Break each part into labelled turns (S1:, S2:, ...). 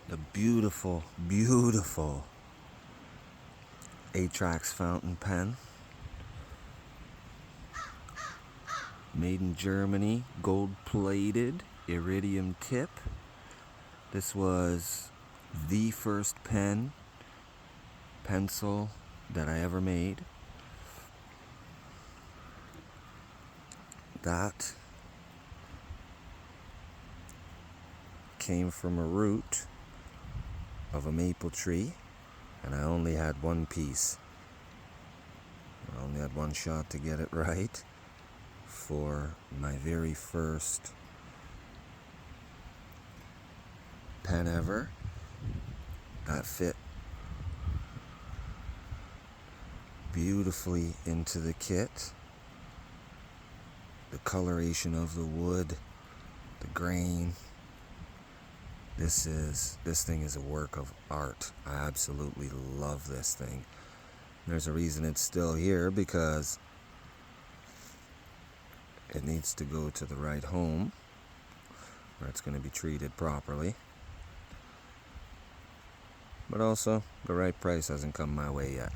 S1: the beautiful, beautiful Atrax fountain pen. Made in Germany, gold-plated, iridium tip. This was the first pencil that I ever made. That came from a root of a maple tree, and I only had one piece. I only had one shot to get it right for my very first pen ever. That fit beautifully into the kit. The coloration of the wood, the grain. This thing is a work of art. I absolutely love this thing. There's a reason it's still here, because it needs to go to the right home where it's going to be treated properly. But also, the right price hasn't come my way yet.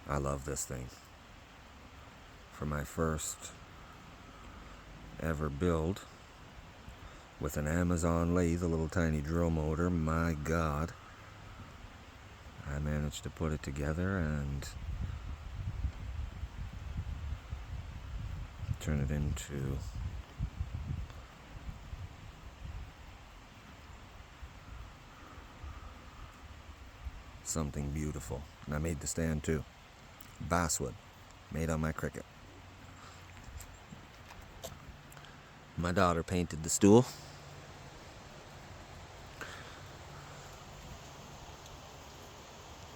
S1: I love this thing. For my first ever build with an Amazon lathe, a little tiny drill motor, my God, I managed to put it together and turn it into something beautiful. And I made the stand too. Basswood, made on my Cricut. My daughter painted the stool.